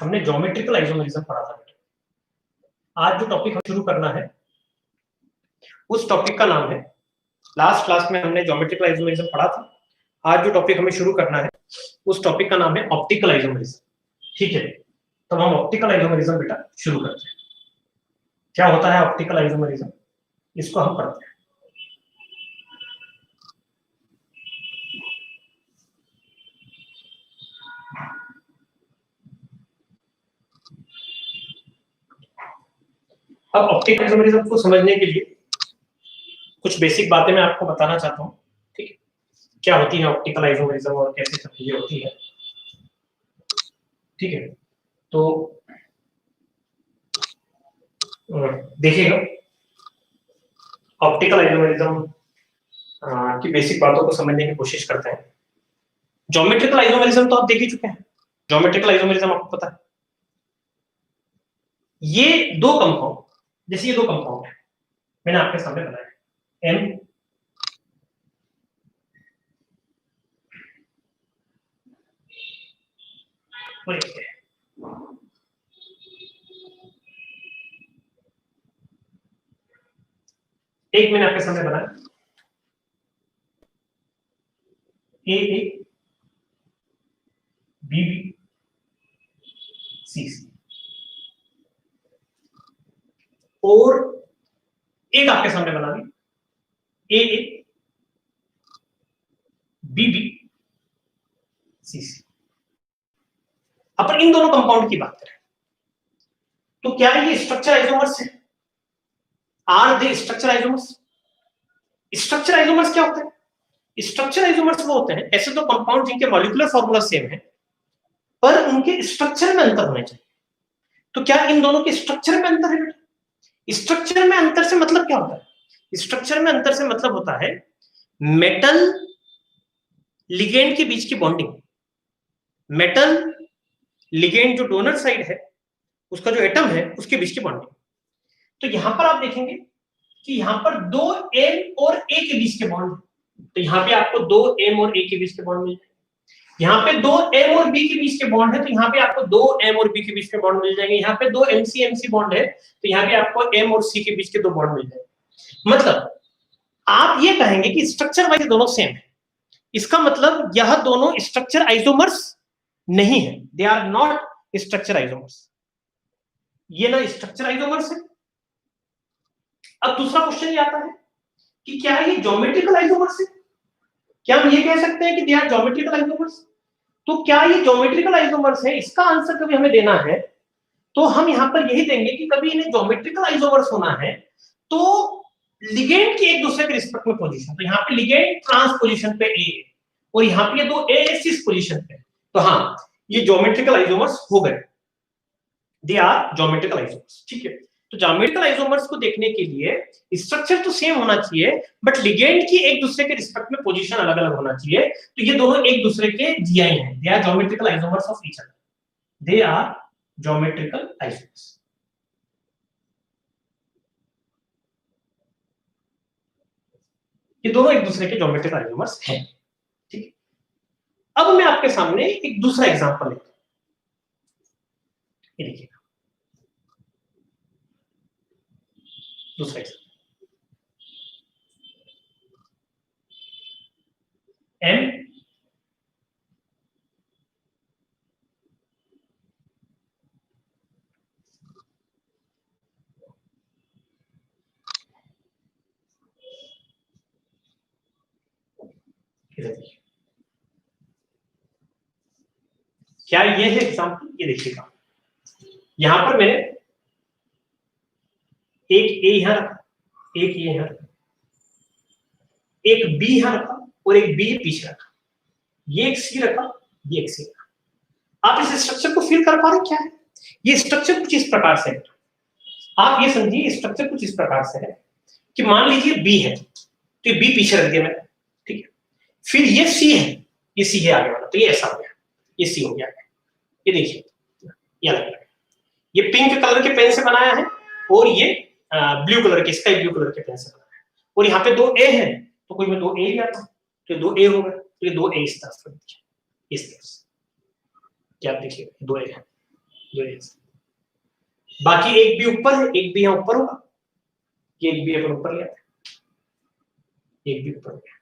हमने geometrical isomerism पढ़ा था बेटा। आज जो टॉपिक हम शुरू करना है उस टॉपिक का नाम है, लास्ट क्लास में हमने ज्योमेट्रिकल आइसोमेरिज्म पढ़ा था। आज जो टॉपिक हमें शुरू करना है उस टॉपिक का नाम है ऑप्टिकल आइसोमेरिज्म। ठीक है, तो हम ऑप्टिकल आइसोमेरिज्म बेटा शुरू करते हैं। क्या होता है ऑप्टिकल आइसोमेरिज्म, इसको हम पढ़ते हैं। अब ऑप्टिकल आइसोमेरिज्म को समझने के लिए कुछ बेसिक बातें मैं आपको बताना चाहता हूँ। ठीक है, क्या होती है ऑप्टिकल आइसोमेरिज्म और कैसे सब चीजें होती है। ठीक है, तो देखिएगा ऑप्टिकल आइसोमेरिज्म की बेसिक बातों को समझने की कोशिश करते हैं। ज्योमेट्रिकल आइसोमेरिज्म तो आप देख ही चुके हैं। ज्योमेट्रिकल आइसोमेरिज्म आपको पता है, ये दो कंपाउंड, जैसे ये दो कंपाउंड है मैंने आपके सामने बनाया, M और एक मैंने आपके सामने बनाया A B C और एक आपके सामने बना दी A B C। अपन इन दोनों कंपाउंड की बात करें तो क्या ये स्ट्रक्चर आइसोमर्स है? Are they structure isomers? Structure isomers क्या होता है? स्ट्रक्चर आइसोमर्स वो होते हैं ऐसे दो कंपाउंड जिनके मॉलिक्यूलर फॉर्मूला सेम है पर उनके स्ट्रक्चर में अंतर होने चाहिए। तो क्या इन दोनों के स्ट्रक्चर में अंतर है? स्ट्रक्चर में अंतर से मतलब क्या होता है? स्ट्रक्चर में अंतर से मतलब होता है मेटल लिगेंड के बीच की बॉन्डिंग। मेटल लिगेंड जो डोनर साइड है उसका जो एटम है उसके बीच की बॉन्डिंग। तो यहां पर आप देखेंगे कि यहां पर दो M और A के बीच के बॉन्ड है। तो यहां पे आपको दो M और A के बीच के बॉन्ड मिल जाएंगे। यहाँ पे दो M और B के बीच के बॉन्ड है तो यहाँ पे आपको दो M और B के बीच के बॉन्ड मिल जाएंगे। यहाँ पे दो MC बॉन्ड है तो यहाँ पे आपको M और C के बीच के दो बॉन्ड मिल जाएंगे। मतलब आप ये कहेंगे कि स्ट्रक्चर वाइज दोनों सेम है, इसका मतलब यह दोनों स्ट्रक्चर आइसोमर्स नहीं है, they are not structure isomers. ये ना स्ट्रक्चर आइसोमर्स है। अब दूसरा क्वेश्चन ये आता है कि क्या ये ज्योमेट्रिकल आइसोमर्स है? क्या हम ये कह सकते हैं कि दे आर ज्योमेट्रिकल आइसोमर्स? तो क्या ये ज्योमेट्रिकल आइसोमर्स है, इसका आंसर कभी हमें देना है तो हम यहां पर यही देंगे कि कभी इन्हें ज्योमेट्रिकल आइसोमर्स होना है तो लिगेंड की एक दूसरे के रिस्पेक्ट में पोजीशन, तो यहाँ पे लिगेंड ट्रांस पोजीशन पे A और यहाँ पे दो A सिस पोजीशन पे, तो हाँ ये ज्योमेट्रिकल आइसोमर्स हो गए, दे आर ज्योमेट्रिकल आइसोमर्स। ठीक है, तो ज्योमेट्रिकल आइसोमर्स को देखने के लिए स्ट्रक्चर तो सेम होना चाहिए बट लिगेंड की एक दूसरे के रिस्पेक्ट में पोजीशन अलग अलग होना चाहिए। तो ये दोनों एक दूसरे के GI हैं, they are geometrical isomers of each other, they are geometrical isomers. ये दोनों एक दूसरे के ज्योमेट्रिकल आइसोमर्स हैं। ठीक है, अब मैं आपके सामने एक दूसरा एग्जांपल लेता हूं, ये देखिए दूसरा एग्जांपल M क्या ये है एग्जांपल? ये देखिएगा यहां पर मैंने एक A यहां रखा, एक ये यहां रखा, एक B यहां रखा और एक B पीछे रखा, ये एक C रखा, ये एक C रखा। आप इस स्ट्रक्चर को फील कर पा रहे हैं? क्या है ये स्ट्रक्चर? कुछ इस प्रकार से है, आप ये समझिए स्ट्रक्चर कुछ इस प्रकार से है कि मान लीजिए B है तो ये B पीछे रख दिया मैंने, ठीक है, फिर ये C है, ये C है आगे वाला, तो ये ऐसा हो गया, ये C हो गया। ये देखिए ये अलग अलग, ये पिंक कलर के पेन से बनाया है और ये ब्लू कलर के स्काई ब्लू कलर के पेन से बनाया है, और यहाँ पे दो A है तो कोई मैं दो A लिया था तो दो A हो गए, तो ये दो A इस तरफ, इस तरफ से क्या आप देखिए दो A है। दो ए, बाकी एक बी ऊपर है, एक बी यहाँ ऊपर होगा, ये एक बी अपन ऊपर लिया, एक बी ऊपर गया,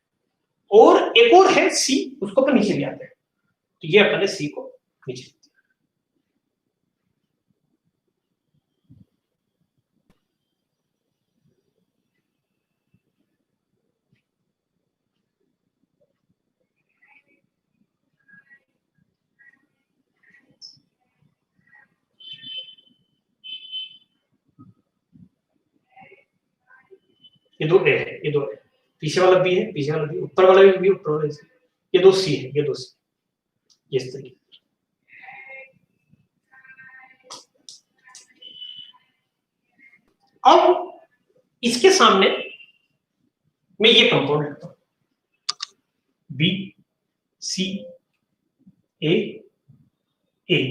और एक और है सी, उसको अपन नीचे ले आते हैं, तो ये अपन ने सी को नीचे, ये दो ए है, ये दो है, पीछे वाला बी है, पीछे वाला बी, ऊपर वाला भी बी, ऊपर वाला बी, ये दो सी है, ये दो सी, ये इस तरीके। अब इसके सामने मैं ये कंपाउंड रखता हूं, बी सी ए ए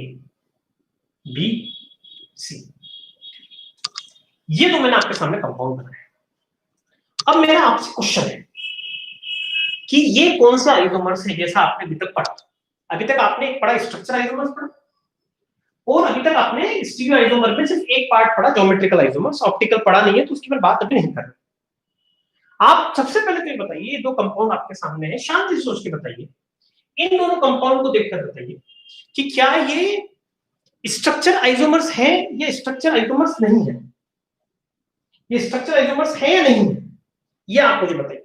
बी सी, ये तो मैंने आपके सामने कंपाउंड बनाया। अब मेरा आपसे क्वेश्चन है कि ये कौन सा आइसोमर्स है, जैसा आपने अभी तक पढ़ा, अभी तक आपने एक पढ़ा स्ट्रक्चर आइसोमर्स पढ़ा, और अभी तक आपने स्टीरियो आइसोमर में सिर्फ एक पार्ट पढ़ा, ज्योमेट्रिकल आइसोमर्स, ऑप्टिकल पढ़ा नहीं है, तो उसकी मैं बात अभी नहीं कर रहा। आप सबसे पहले तो ये बताइए, ये दो कंपाउंड आपके सामने है, शांति से सोच के बताइए, इन दोनों कंपाउंड को देखकर बताइए कि क्या ये स्ट्रक्चर आइसोमर्स है या स्ट्रक्चर आइसोमर्स नहीं है, ये स्ट्रक्चर आइसोमर्स है या नहीं है, ये आप मुझे बताइए।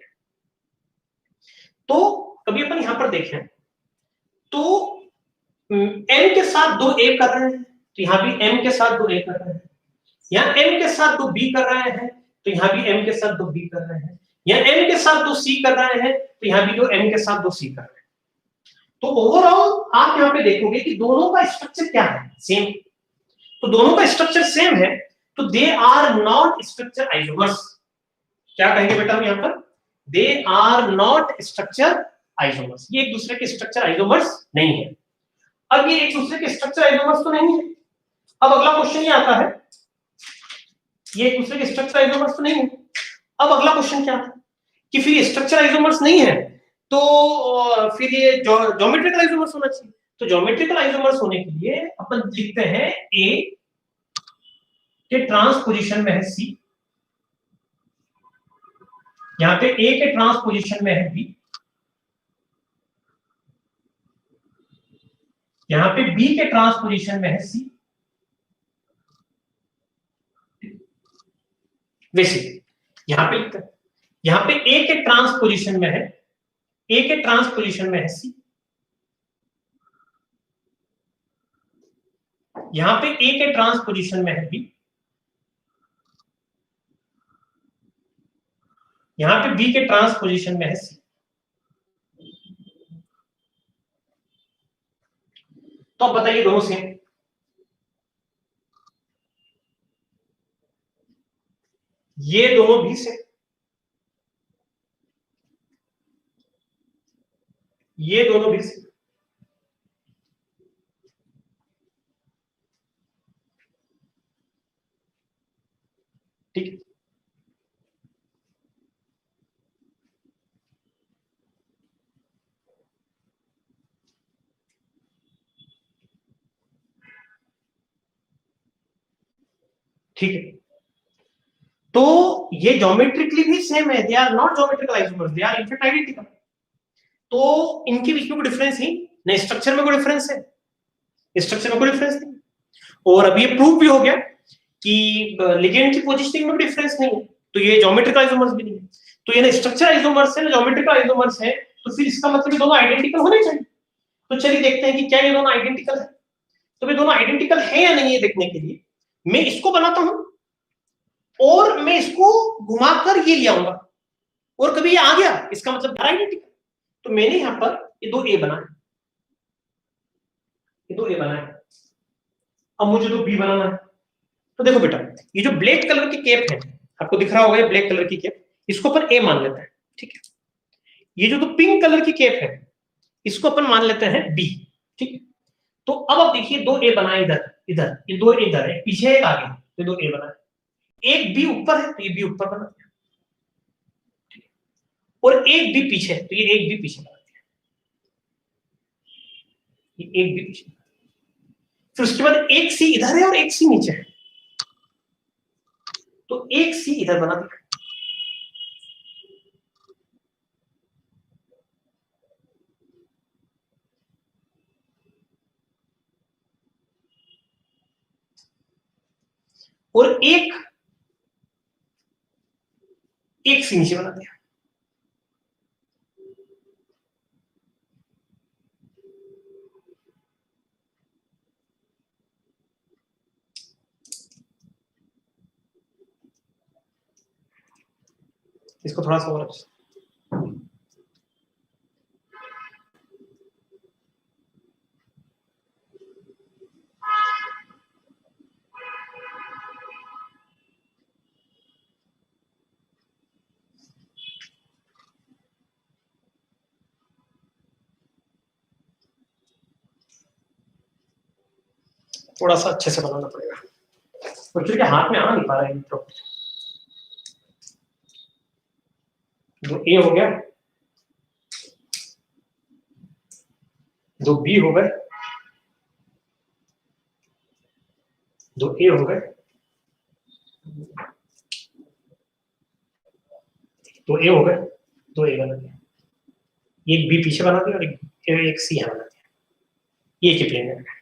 तो कभी अपन यहां पर देखें तो m के साथ दो a कर रहे हैं, तो यहां भी m के साथ दो a कर रहे हैं, यहां m के साथ दो b कर रहे हैं, तो यहां भी m के साथ दो b कर रहे हैं, यहां m के साथ दो c कर रहे हैं, तो यहां भी दो m के साथ दो c कर रहे हैं। तो ओवरऑल आप यहां पे देखोगे कि दोनों का स्ट्रक्चर क्या है, सेम। तो दोनों का स्ट्रक्चर सेम है, तो they are not structure isomers. क्या कहेंगे बेटा हम यहां पर, they are not structure isomers, ये एक दूसरे के स्ट्रक्चर आइसोमर्स नहीं है। अब ये एक दूसरे के स्ट्रक्चर आइसोमर्स तो नहीं है, अब अगला क्वेश्चन ये आता है, ये एक दूसरे के स्ट्रक्चर आइसोमर्स तो नहीं है, अब अगला क्वेश्चन क्या था कि फिर स्ट्रक्चर आइसोमर्स नहीं है तो फिर ये ज्योमेट्रिकल आइसोमर्स होना चाहिए। तो ज्योमेट्रिकल आइसोमर्स होने के लिए अपन लिखते हैं ए के ट्रांसपोजिशन में है सी, यहां पे ए के ट्रांसपोजिशन में है बी, यहां पे बी के ट्रांसपोजिशन में है सी, वैसे यहां पे लिखते हैं, यहां पे ए के ट्रांसपोजिशन में है, ए के ट्रांसपोजिशन में है सी, यहां पे ए के ट्रांसपोजिशन में है बी, यहां पे बी के ट्रांसपोजिशन में है सी। तो अब बताइए दोनों सेम, ये दोनों भी सेम, ये दोनों भी सेम, ठीक। ठीक है, तो ये ज्योमेट्रिकली भी सेम है, they are not geometrical isomers, they are in fact identical. तो इनके बीच में कोई डिफरेंस ही नहीं, स्ट्रक्चर में कोई डिफरेंस है, स्ट्रक्चर में कोई डिफरेंस नहीं, और अभी ये प्रूव भी हो गया कि लिगेंड की पोजीशनिंग में भी डिफरेंस नहीं है, तो ये ज्योमेट्रिकल आइसोमर्स भी नहीं है। तो ये ना स्ट्रक्चर आइसोमर्स है ना ज्योमेट्रिकल आइसोमर्स है, तो फिर इसका मतलब ये दोनों आइडेंटिकल होने चाहिए। तो चलिए देखते हैं कि क्या ये दोनों आइडेंटिकल है। तो ये दोनों आइडेंटिकल है या नहीं, ये देखने के लिए मैं इसको बनाता हूं और मैं इसको घुमाकर ये ले आऊंगा, और कभी ये आ गया इसका मतलब आइडेंटिकल। तो मैंने यहां पर ये दो ए बनाए, ये दो ए बनाए, अब मुझे दो बी बनाना है। तो देखो बेटा, ये जो ब्लैक कलर की कैप है, आपको दिख रहा होगा ये ब्लैक कलर की कैप, इसको अपन ए मान लेते हैं, ठीक है। ये जो तो पिंक कलर की कैप है, इसको अपन मान लेते हैं बी, ठीक है। तो अब आप देखिए दो ए बनाए इधर इधर, ये दो इधर है, पीछे एक आगे, ये दो ए बनाए, एक बी ऊपर है तो ये बी ऊपर बना दिया, और एक बी पीछे तो ये एक बी पीछे बना दिया, ये एक बी पीछे। फिर उसके बाद एक सी इधर है और एक सी नीचे है, तो एक सी इधर बना दिया, और एक सी नीचे बना दिया। इसको थोड़ा सा और थोड़ा सा अच्छे से बनाना पड़ेगा, और क्योंकि हाथ में आ नहीं पा रहा है। दो ए हो गया, दो बी हो गए, दो ए हो गए, दो ए हो गए, दो ए बना दिया, एक बी पीछे बना दिया और एक सी यहाँ बना दिया, ये की प्लेन है।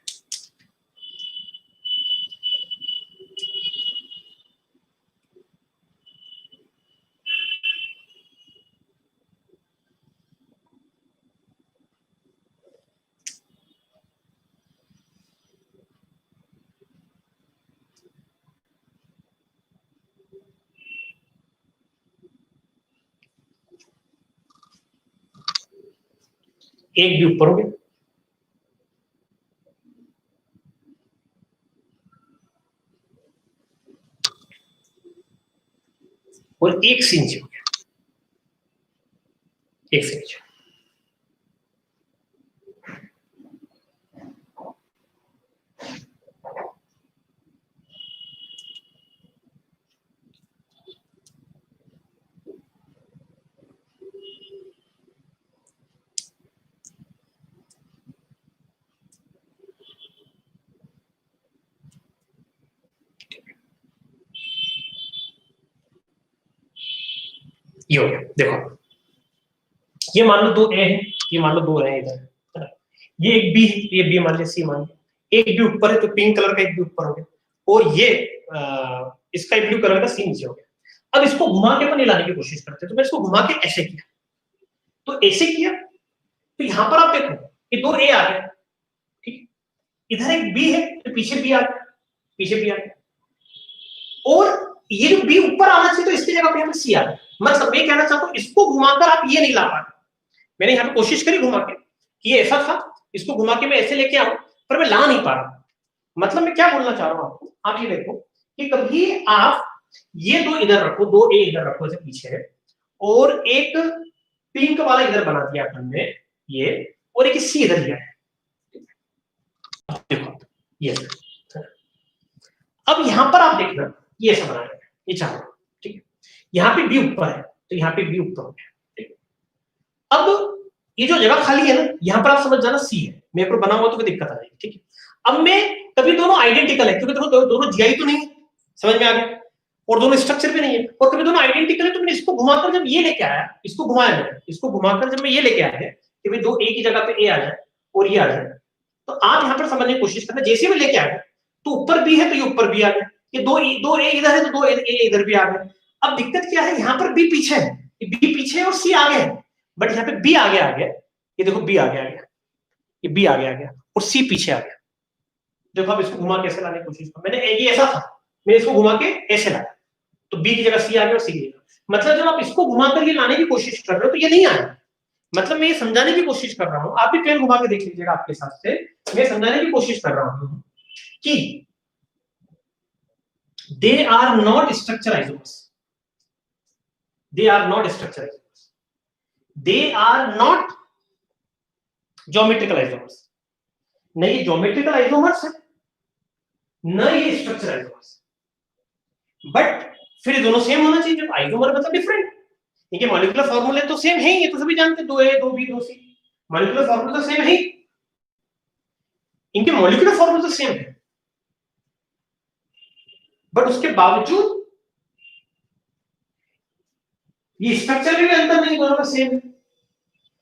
एक भी ऊपर हो गया, और एक सी नीचे हो गया, एक से नीचे। ये हो गया, देखो ये मान लो दो ए है, ये मान लो दो है इधर, ये एक बी है, ये बी मान लिया, सी मान लिया, एक बी ऊपर है तो पिंक कलर का एक बी ऊपर हो गया, और ये स्काई ब्लू कलर का सी नीचे हो गया। अब इसको घुमा के अपन लाने की कोशिश करते हैं, तो मैं इसको घुमा के ऐसे किया, तो ऐसे किया, तो यहां पर आप देखो ये दो ए आ गया, ठीक, इधर एक बी है तो पीछे बी आ गया, पीछे बी आ गया, और ये जो बी ऊपर आना चाहिए तो इसकी जगह पे यहाँ पे सी आ गया। मतलब मैं कहना चाहता हूँ इसको घुमाकर आप ये नहीं ला पा रहे, मैंने यहाँ पे कोशिश करी घुमा के कि ये ऐसा था, इसको घुमा के मैं ऐसे लेके आऊं, पर मैं ला नहीं पा रहा। मतलब मैं क्या बोलना चाह रहा हूं आपको, आप ये देखो कि कभी आप ये दो इधर रखो, दो ए इधर रखो ऐसे पीछे है, और एक पिंक वाला इधर बना दिया अपन ने ये, और एक सी इधर लिया है, देखो ये। अब यहां पर आप देखना ये ऐसा बना है, ये चारों, ठीक है, यहाँ पे बी ऊपर है तो यहाँ पे बी ऊपर हो गया, ठीक है। अब ये जो जगह खाली है ना, यहाँ पर आप समझ जाना सी है, मेरे पर बना हुआ तो कोई दिक्कत आ जाएगी, ठीक है। अब मैं कभी दोनों आइडेंटिकल है, क्योंकि दोनों जीआई तो नहीं है, समझ में आ गया, और दोनों स्ट्रक्चर भी नहीं है, और कभी दोनों आइडेंटिकल है, तो मैंने इसको घुमाकर जब ये लेके आया, इसको घुमाया मैंने, इसको घुमाकर जब मैं ये लेके आया कि भाई दो ए की जगह पे ए आ जाए और ये आ जाए, तो आप यहाँ पर समझने की कोशिश करना, जैसे मैं लेके आया तो ऊपर बी है तो ये ऊपर भी आ गया, ये दो ए इधर है तो दो ए इधर भी आ गए। अब दिक्कत क्या है, यहाँ पर बी पीछे है, बी पीछे है और सी आगे है, बट यहाँ पे बी आगे आ गया, ये देखो बी आगे आ गया, ये बी आगे आ गया और सी पीछे आ गया। देखो अब इसको घुमा के ऐसे लाने की कोशिश कर, मैंने ये ऐसा था, मैं इसको घुमा के ऐसे लाया, तो बी की जगह सी आ गया और सी की जगह, मतलब जब आप इसको घुमाकर ये लाने की कोशिश कर रहे हो तो ये नहीं आया। मतलब मैं ये समझाने की कोशिश कर रहा हूँ, आप भी पेन घुमा के देख लीजिएगा आपके हिसाब से, मैं समझाने की कोशिश कर रहा हूँ कि they are not structure isomers, they are not structure isomers, they are not geometrical isomers, न ये geometrical isomers है न ये structure isomers, बट फिर ये दोनों सेम होना चाहिए, जब आइसोमर मतलब डिफरेंट, इनके मॉलिक्यूलर फॉर्मूले तो सेम है, ये तो सभी जानते हैं, 2A 2B 2C molecular formula तो सेम है, इनके मॉलिक्यूलर फॉर्मूला तो सेम है, बट उसके बावजूद ये स्ट्रक्चर में भी अंतर नहीं, दोनों का सेम है।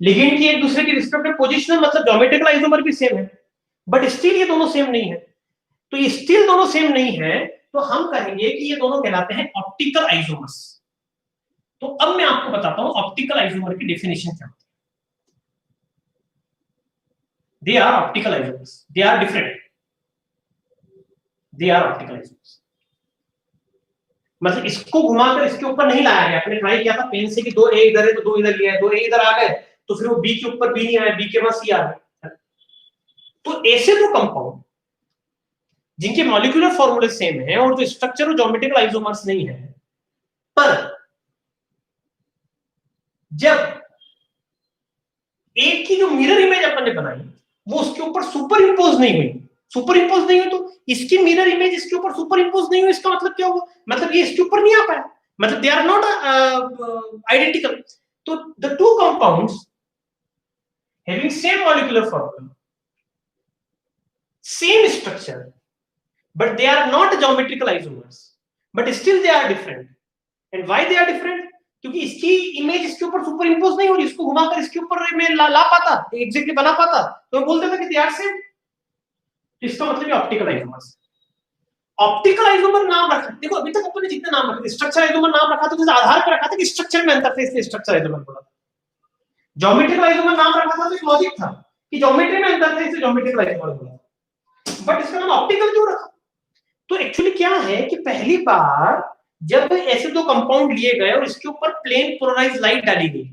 लिगेंड की एक दूसरे की रिस्पेक्ट में पोजिशनल मतलब ज्योमेट्रिकल आइसोमर भी सेम है, बट स्टिल ये दोनों सेम नहीं है। तो ये स्टिल दोनों सेम नहीं है, तो हम कहेंगे कि ये दोनों कहलाते हैं ऑप्टिकल आइसोमर्स। तो अब मैं आपको बताता हूं ऑप्टिकल आइसोमर की डेफिनेशन क्या होती है। They are optical isomers, they are different, they are optical isomers. मतलब इसको घुमाकर इसके ऊपर नहीं लाया गया। आपने ट्राई किया था पेन से कि दो ए इधर है तो दो इधर लिया है, दो ए इधर आ गए तो फिर वो बी के ऊपर बी नहीं आया, बी के पास सी आ गया। तो ऐसे दो कंपाउंड जिनके मॉलिक्यूलर फॉर्मूले सेम है और जो स्ट्रक्चर और ज्योमेट्रिकल आइसोमर्स नहीं है, पर जब एक की जो मिरर इमेज अपन ने बनाई वो उसके ऊपर सुपर इंपोज नहीं हुई, सुपर इंपोज नहीं हुई, तो इसकी मिरर इमेज इसके ऊपर सुपर इंपोज नहीं हुई, इसका मतलब क्या हुआ? मतलब ये इसके ऊपर नहीं आ पाया, मतलब दे आर नॉट आइडेंटिकल। तो the two compounds having same molecular formula, same structure, but they are not geometrical isomers, but still they are different. And why they are different? क्योंकि इसकी इमेज इसके ऊपर सुपर इंपोज नहीं हो रही, इसको घुमाकर इसके ऊपर मैं ला पाता, एग्जैक्टली बना पाता, तो मैं बोल देता कि दे आर सेम। तो इसका मतलब ये ऑप्टिकल आइसोमर्स। ऑप्टिकल आइसोमर नाम रखा, देखो अभी तक अपन ने जितने नाम रखे, स्ट्रक्चर आइसोमर नाम रखा तो किस आधार पर रखा था कि स्ट्रक्चर में अंतर था, इसलिए स्ट्रक्चर आइसोमर बोला। ज्योमेट्रिकल आइसोमर नाम रखा था तो एक लॉजिक था कि ज्योमेट्री में अंतर था, इसलिए ज्योमेट्रिकल आइसोमर बोला। बट इसका नाम ऑप्टिकल क्यों रखा? तो एक्चुअली क्या है कि पहली बार जब ऐसे दो कंपाउंड लिए गए और इसके ऊपर प्लेन पोलराइज लाइट डाली गई,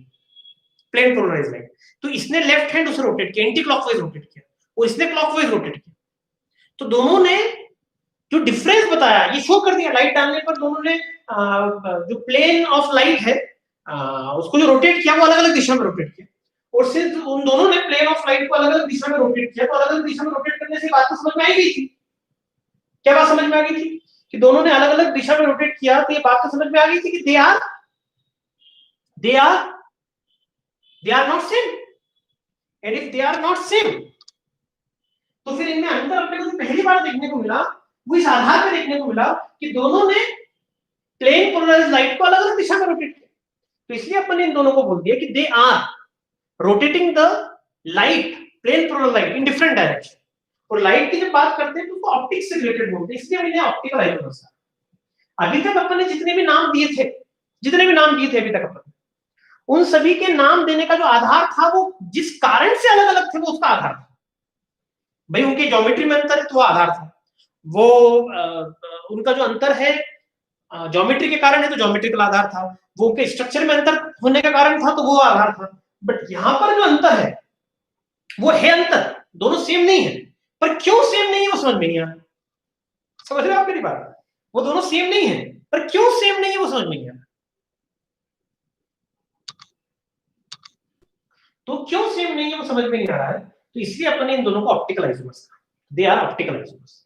प्लेन पोलराइज लाइट, तो इसने लेफ्ट हैंड उसे रोटेट किया, एंटी क्लॉकवाइज रोटेट किया और इसने क्लॉकवाइज रोटेट किया, तो दोनों ने जो डिफरेंस बताया ये शो कर दिया। लाइट डालने पर दोनों ने जो प्लेन ऑफ लाइट है उसको जो रोटेट किया वो अलग अलग दिशा में रोटेट किया, और सिर्फ उन दोनों ने प्लेन ऑफ लाइट को अलग अलग दिशा में रोटेट किया, तो अलग अलग दिशा में रोटेट करने से बात तो समझ में आई गई थी। क्या बात समझ में आ गई थी कि दोनों ने अलग अलग दिशा में रोटेट किया, तो ये बात तो समझ में आ गई थी कि they are they are not same. And if they are not same तो फिर इनमें अंतर अपने को पहली बार देखने को मिला, वो इस आधार पर देखने को मिला कि दोनों ने प्लेन पोलराइज्ड लाइट को अलग अलग दिशा में रोटेट किया। तो इसलिए अपन ने इन दोनों को बोल दिया कि they are rotating the light, plane polarised light in different direction. और लाइट की जब बात करते हैं तो उसको ऑप्टिक्स से रिलेटेड बोलते हैं, इसलिए मैंने ऑप्टिकल आइसोमर्स। अभी तक अपन ने जितने भी नाम दिए थे, जितने भी नाम दिए थे अभी तक अपन, उन सभी के नाम देने का जो आधार था वो जिस कारण से अलग अलग थे वो उसका आधार था। भाई उनके ज्योमेट्री में अंतर है तो वो आधार था, वो उनका जो अंतर है ज्योमेट्री के कारण है तो ज्योमेट्रिकल आधार था, वो उनके स्ट्रक्चर में अंतर होने का कारण था तो वो आधार था। बट यहां पर जो अंतर है वो है अंतर, दोनों सेम नहीं है, पर क्यों सेम नहीं है वो समझ में नहीं आ रहा। समझ रहे हो आप मेरी बात? वो दोनों सेम नहीं है, पर क्यों सेम नहीं है वो समझ में नहीं आ रहा। तो क्यों सेम नहीं है वो समझ में नहीं आ रहा है, तो इसलिए अपने इन दोनों को ऑप्टिकल आइसोमर्स कहा, दे आर ऑप्टिकल आइसोमर्स।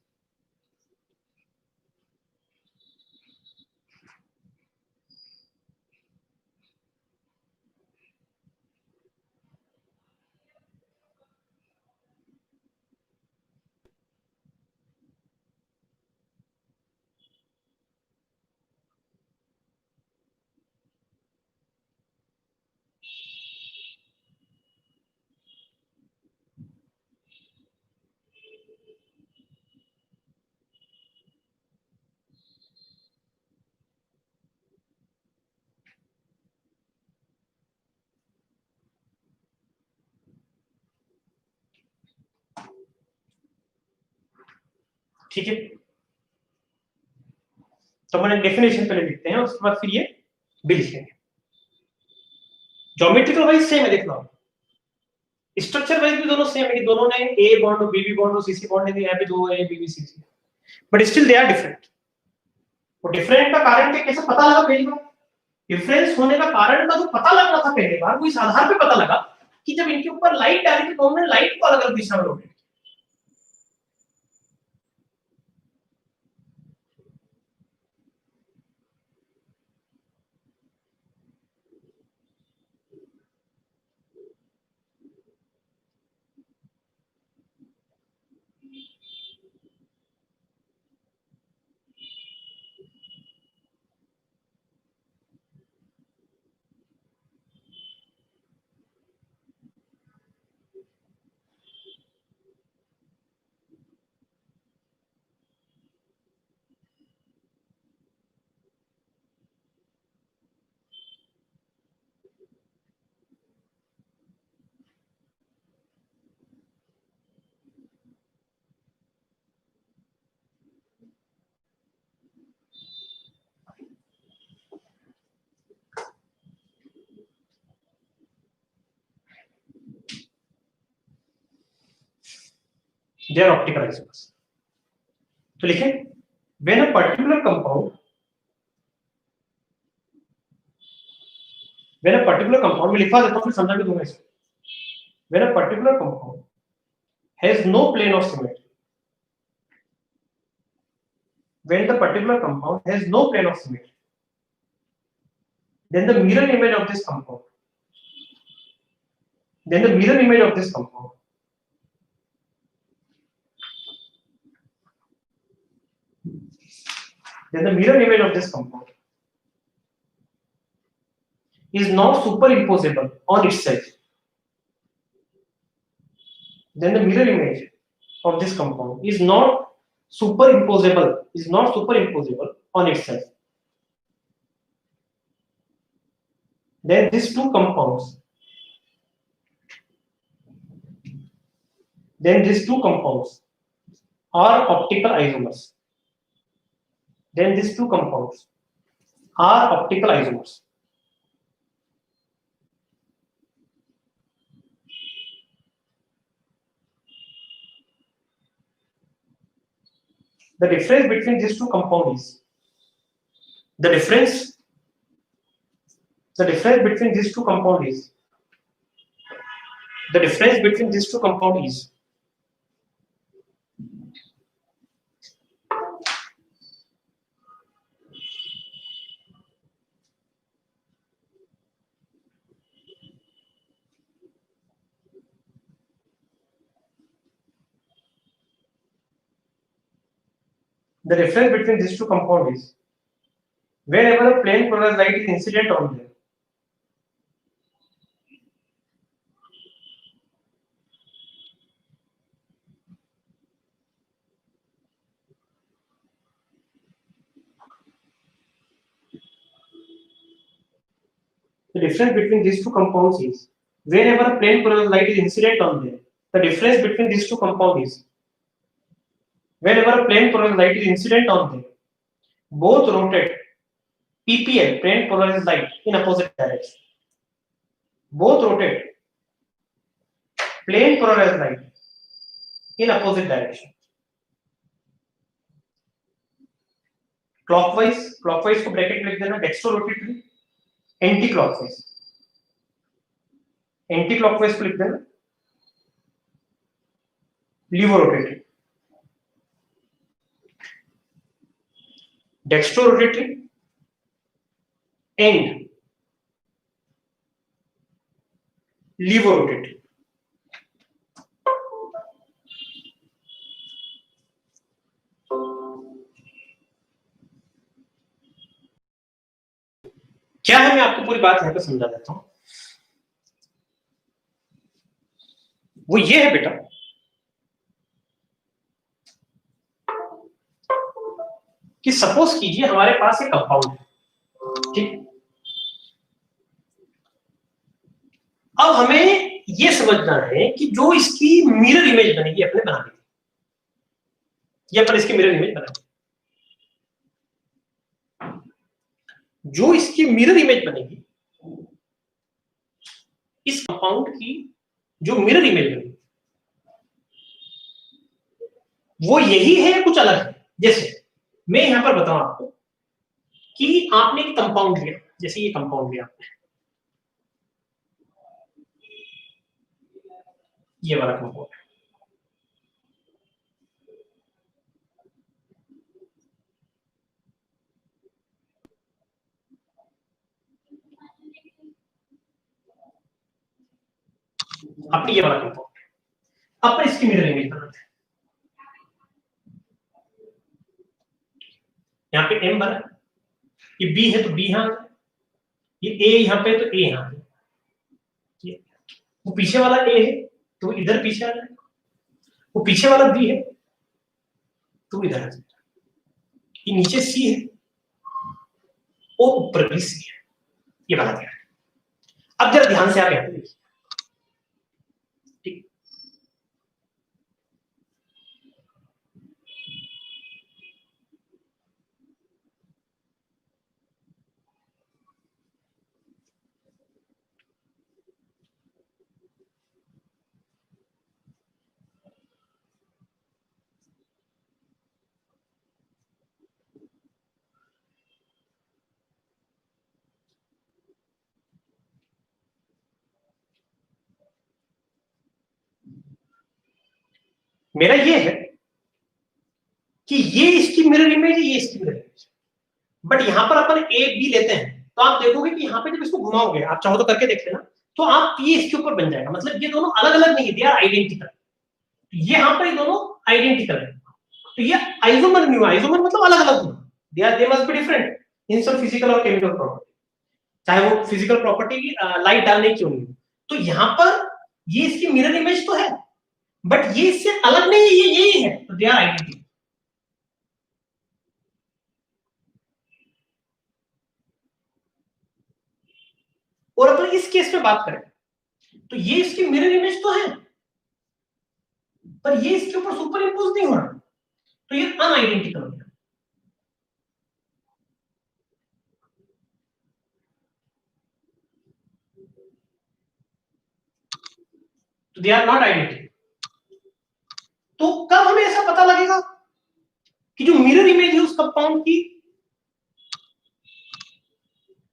ठीक है, तो मैंने डेफिनेशन पहले लिखते हैं उसके बाद फिर ये भी लिखेंगे। ज्योमेट्रिकल वाइज सेम है, देख लो स्ट्रक्चर वाइज भी दोनों सेम है कि दोनों ने ए बॉन्ड और बी बॉन्ड और सी बॉन्ड ने दिया है, दो A B C C, but still they are different. वो डिफरेंट का कारण क्या कैसे पता लगा? पहली बार डिफरेंस होने का कारण का जो पता लग रहा था पहली बार वो इस आधार पे पता लगा कि जब इनके ऊपर लाइट डाली थी दोनों ने लाइट को अलग अलग दिशा में rotate. They are optical isomers. तो लिखें व्हेन अ पर्टिकुलर कंपाउंड में लिखवा देता हूं फिर समझा के दूंगा इसको। When a particular compound has no plane of symmetry, when the particular compound has no plane of symmetry, then the mirror image of this compound then the mirror image of this compound then the mirror image of this compound is not superimposable on itself. Then the mirror image of this compound is not superimposable on itself. Then these two compounds are optical isomers. Then these two compounds are optical isomers. The difference between these two compounds is the difference between these two compounds is whenever a plane polarized light is incident on them, the difference between these two compounds is whenever a plane polarized light is incident on them, the difference between these two compounds is whenever a plane polarized light is incident on them, both rotate PPL, plane polarized light, in opposite direction. Both rotate plane polarized light in opposite direction. Clockwise को bracket में लिख देना, dextro rotatory, anti clockwise को लिख देना laevo rotatory. Dextro rotatory and laevo rotatory. क्या है, मैं आपको पूरी बात यहां पे समझा देता हूं. वो ये है बेटा कि सपोज कीजिए हमारे पास एक कंपाउंड है, ठीक. अब हमें ये समझना है कि जो इसकी मिरर इमेज बनेगी अपने बना दी, ये अपन इसकी मिरर इमेज बना दी. जो इसकी मिरर इमेज बनेगी, इस कंपाउंड की जो मिरर इमेज बनेगी वो यही है या कुछ अलग है. जैसे मैं यहां पर बताऊं आपको कि आपने एक कंपाउंड लिया, जैसे ये कंपाउंड लिया आपने, ये वाला कंपाउंड, आपने ये वाला कंपाउंड, अपन इसकी मिरर इमेज बनाते हैं. यहाँ पे M बना, ये B है तो B यहां, ये A यहाँ पे तो A यहां, वो पीछे वाला A है तो इधर पीछे आ जाएगा, वो पीछे वाला B है तो इधर आ जाएगा, ये नीचे C है और ऊपर भी C है. ये बना दिया. अब जरा ध्यान से आप यहाँ पे देखिए, ठीक. मेरा ये है कि ये इसकी मिरर इमेज है, ये इसकी मिरर इमेज, बट यहां पर अपन ए बी लेते हैं तो आप देखोगे कि यहाँ पे जब इसको घुमाओगे, आप चाहो तो करके देख लेना, तो आप ये इसके ऊपर बन जाएगा, मतलब ये दोनों अलग अलग नहीं है, दे आर आइडेंटिकल। ये यहाँ पर ये दोनों आइडेंटिकल है, तो ये आइसोमर नहीं हुआ, आइसोमर मतलब अलग अलग हुआ, they must be different in some physical और केमिकल प्रॉपर्टी, चाहे वो फिजिकल प्रॉपर्टी लाइट डालने क्यों नहीं। तो यहाँ पर ये इसकी मिरर इमेज तो है, बट ये इससे अलग नहीं है, ये यही है, तो दे आर आइडेंटिकल। और अपन इस केस में बात करें तो ये इसकी मिरर इमेज तो है, पर ये इसके ऊपर सुपर इम्पोज नहीं हो रहा, तो ये अनआइडेंटिकल हो गया। तो दे आर नॉट आइडेंटिकल। तो कब हमें ऐसा पता लगेगा कि जो मिरर इमेज है उस कंपाउंड की,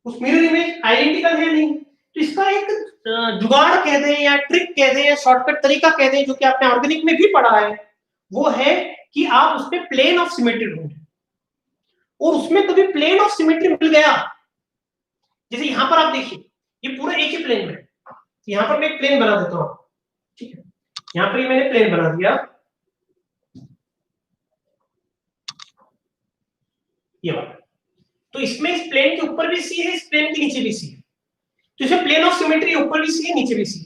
उस मिरर इमेज आइडेंटिकल है नहीं। तो इसका एक जुगाड़ कह दें या ट्रिक कह दें या शॉर्टकट तरीका कह दें, जो कि आपने ऑर्गेनिक में भी पढ़ा है, वो है कि आप उसमें प्लेन ऑफ सिमेट्री ढूंढें, और उसमें कभी प्लेन ऑफ सिमेट्री मिल गया, जैसे यहां पर आप देखिए ये पूरा एक ही प्लेन में है, यहां पर मैं एक प्लेन बना देता हूं, ठीक है, यहां पर मैंने प्लेन बना दिया, ये वाला, तो इसमें इस प्लेन के ऊपर भी सी है, इस प्लेन के नीचे भी सी है, तो इसमें प्लेन ऑफ सिमेट्री ऊपर भी सी है, नीचे भी सी है।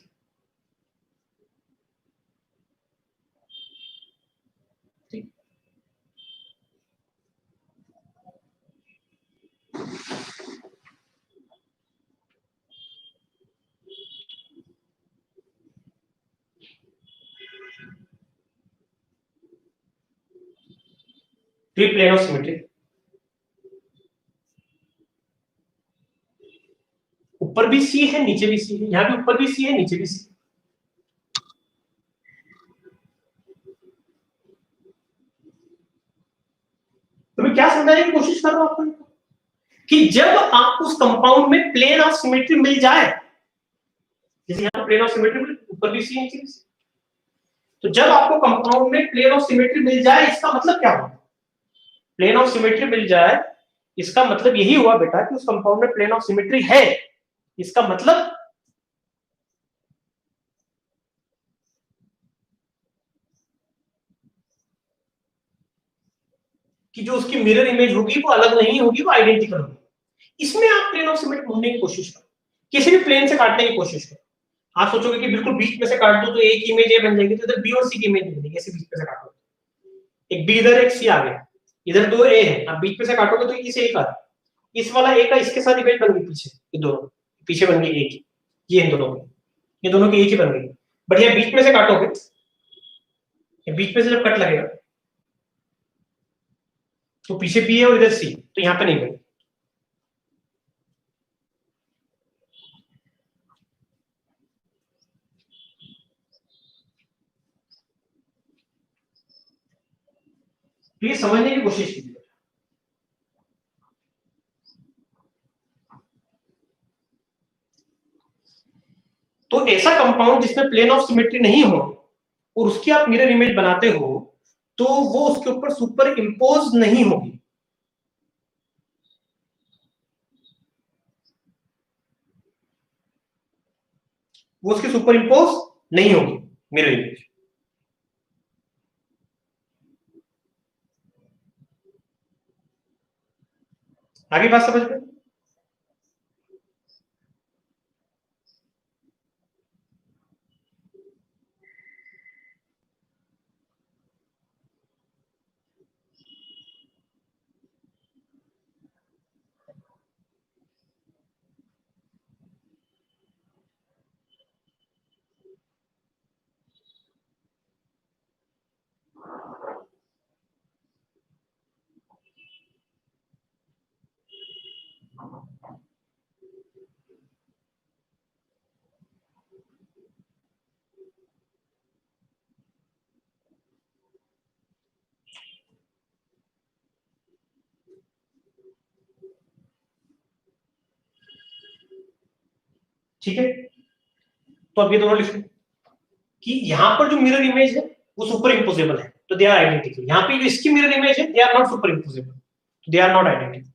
तो ये प्लेन ऑफ सिमेट्री, ऊपर भी सी है, नीचे भी सी है, यहां भी ऊपर भी सी है, नीचे भी सी है। तो मैं क्या समझाने की कोशिश कर रहा हूं आपको, कि जब आपको उस कंपाउंड में प्लेन ऑफ सिमेट्री मिल जाए, जैसे यहां प्लेन ऑफ सिमेट्री ऊपर भी सी है, नीचे भी सी, तो जब आपको कंपाउंड में प्लेन ऑफ सिमेट्री मिल जाए, इसका मतलब क्या होगा, प्लेन ऑफ सिमेट्री मिल जाए, इसका मतलब यही हुआ बेटा कि उस कंपाउंड में प्लेन ऑफ सिमेट्री है, इसका मतलब कि जो उसकी मिरर इमेज होगी वो अलग नहीं होगी, वो आइडेंटिकल होगी। इसमें आप प्लेन ऑफ सिमेट्री ढूंढने की कोशिश करो, किसी भी प्लेन से काटने की कोशिश करो। आप सोचोगे कि बिल्कुल बीच में से काट दो तो एक इमेज ए बन जाएगी, तो इधर बी और सी की इमेज बनेगी, ऐसे बीच में से काटो, एक बी इधर एक सी आ गया, इधर दो ए है, आप बीच में से काटोगे तो इसे एक आ, इस वाला ए का इसके साथ इमेज बन गई पीछे, ये दोनों पीछे बन गई एक ही, ये इन दोनों की, ये दोनों की एक ही बन गई। बट ये बीच में से काटोगे, ये बीच में से जब कट लगेगा तो पीछे बी है और इधर सी, तो यहाँ पे नहीं बनी। तो ये समझने की कोशिश कीजिए। तो ऐसा कंपाउंड जिसमें प्लेन ऑफ सिमेट्री नहीं हो और उसकी आप मिरर इमेज बनाते हो, तो वो उसके ऊपर सुपर इंपोज नहीं होगी, वो उसके सुपर इंपोज नहीं होगी मिरर इमेज। आगे बात समझ में। ठीक है, तो अब ये दोनों लिखो कि यहां पर जो मिरर इमेज है वो सुपर इम्पोजेबल है, तो दे आर आइडेंटिकल। यहाँ पे जो इसकी मिरर इमेज है they are not superimposable, they are not identical.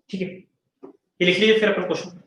ठीक है, ये लिख लीजिए फिर अपन क्वेश्चन।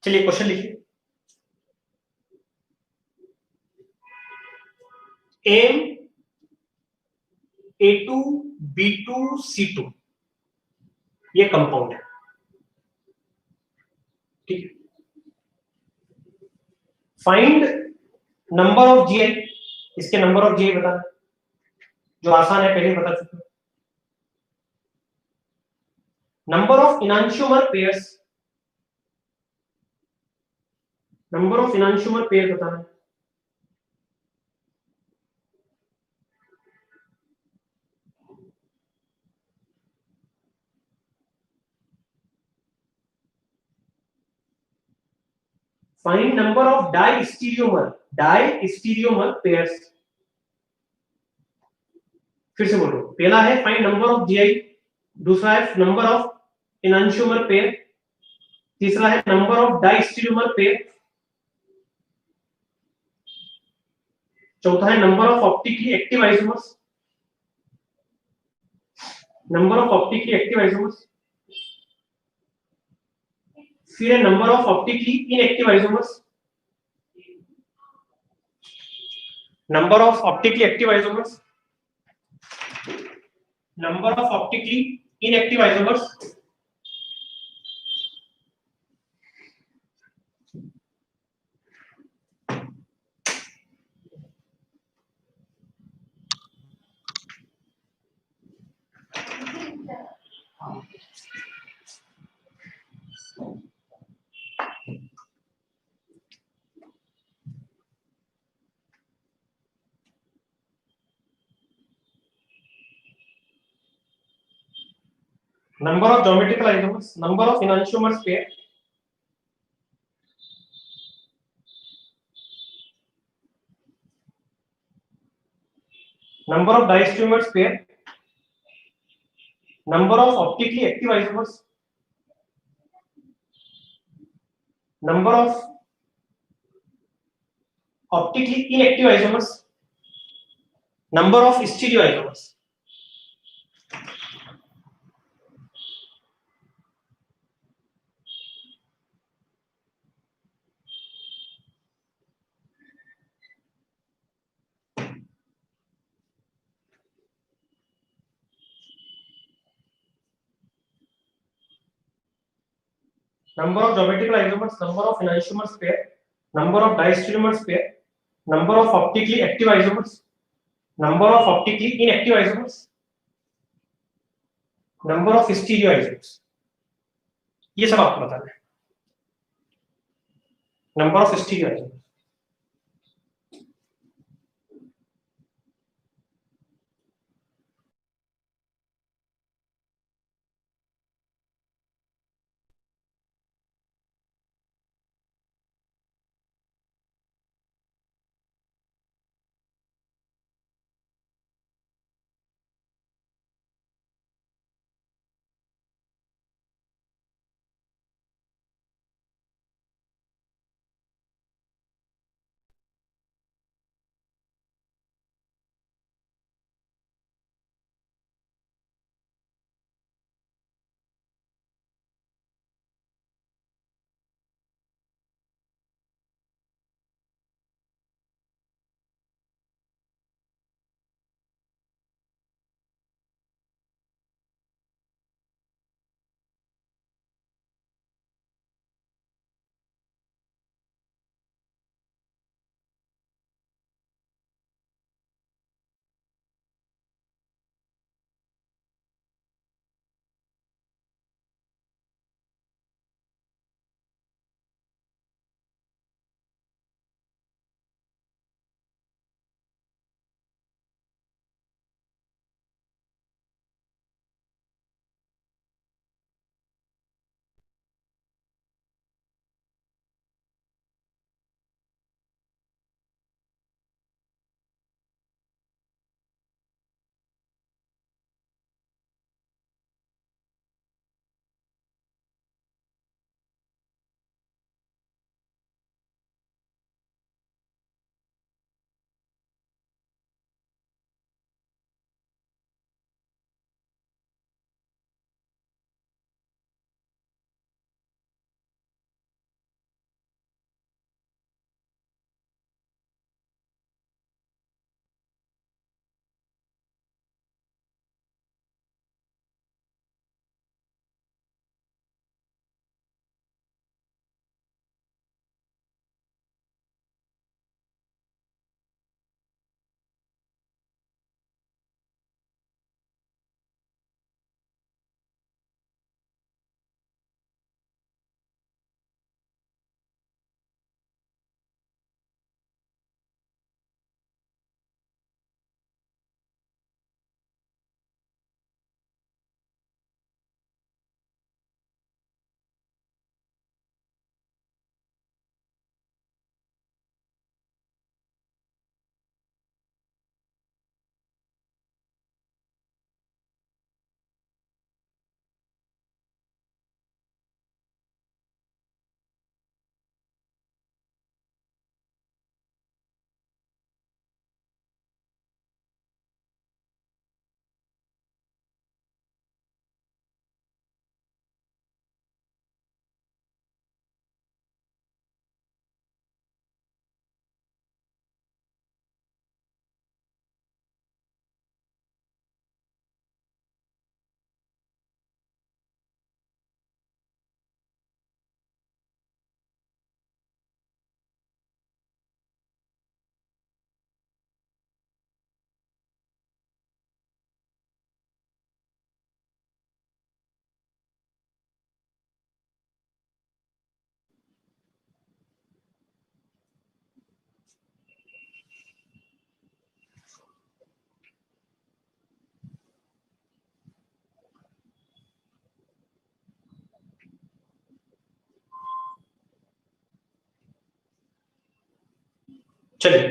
चलिए क्वेश्चन लिखिए। एम A2B2C2 ये कंपाउंड है, ठीक है। फाइंड नंबर ऑफ जीआई, इसके नंबर ऑफ जीआई बता, जो आसान है पहले बता चुके। Number of enantiomer pairs, number of enantiomer pair बताना। Find number of di pairs. फिर से बोलो, पहला है फाइंड नंबर ऑफ जीआई, दूसरा है नंबर ऑफ इनांशियोमर पेयर, तीसरा है नंबर ऑफ डाइस्टीरियोमर पेयर, चौथा है number of optically active isomers, number of optically active isomers, फिर है number of optically inactive isomers, number of optically active isomers, number of optically inactive isomers, number of geometrical isomers, number of enantiomers pair, number of diastereomers pair, number of optically active isomers, number of optically inactive isomers, number of stereoisomers. Number of geometrical isomers, number of enantiomers pair, number of diastereomers pair, number of optically active isomers, number of optically inactive isomers, number of stereo isomers, ये सब आपको बताना है, number of stereo isomers. चलिए,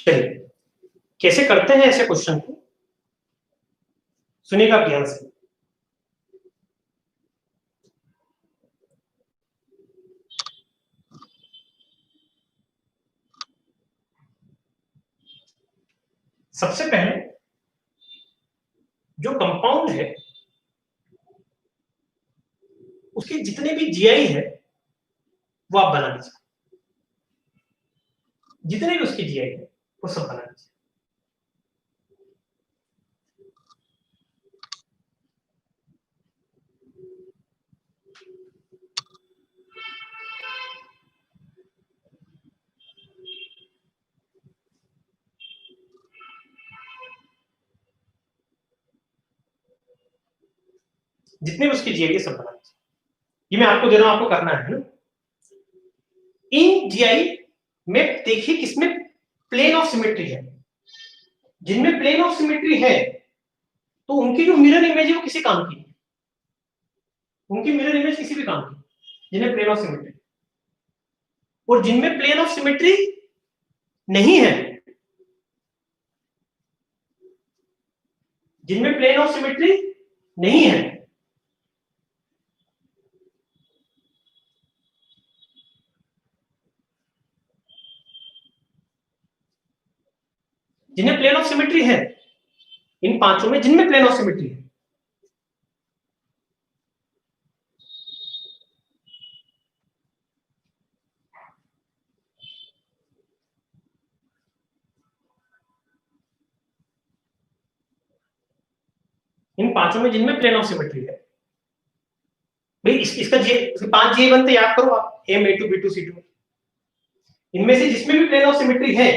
चलिए कैसे करते हैं ऐसे क्वेश्चन को, सुनिएगा ध्यान से। सबसे पहले जो कंपाउंड है उसके जितने भी जीआई है वो आप बना लीजिए, जितने भी उसकी जीआई है वो सब बना लीजिए। जितने भी उसकी जीआई है सब बना लीजिए। ये मैं आपको दे रहा हूं, आपको करना है ना। इन जीआई में देखिए किसमें प्लेन ऑफ सिमेट्री है। जिनमें प्लेन ऑफ सिमेट्री है तो उनकी जो मिरर इमेज है वो किसी काम की, उनकी मिरर इमेज किसी भी काम की, जिन्हें प्लेन ऑफ सिमेट्री। और जिनमें प्लेन ऑफ सिमेट्री नहीं है, जिनमें प्लेन ऑफ सिमेट्री नहीं है, जिन्हें प्लेन ऑफ सिमेट्री है, इन पांचों में जिनमें प्लेन ऑफ सिमेट्री है, इन पांचों में जिनमें प्लेन ऑफ सिमेट्री है, भाई इसका जी 5 जी बनते याद करो आप, M A two B two C two. इनमें से जिसमें भी प्लेन ऑफ सिमेट्री है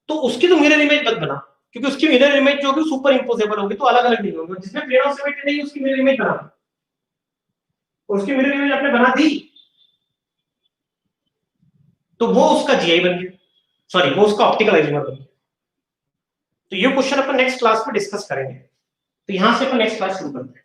तो उसकी तो मिरर इमेज मत बना, क्योंकि उसकी मिरर इमेज जो होगी सुपर इंपोजेबल होगी, तो अलग अलग नहीं होगी। जिसमें प्लेन ऑफ सिमेट्री नहीं है उसकी मिरर इमेज बना, उसकी मिरर इमेज आपने बना दी तो वो उसका जीआई बन गया, सॉरी वो उसका ऑप्टिकल आइसोमर बन गया। तो ये क्वेश्चन अपन नेक्स्ट क्लास में डिस्कस करेंगे। तो यहां से अपन नेक्स्ट क्लास शुरू करते हैं।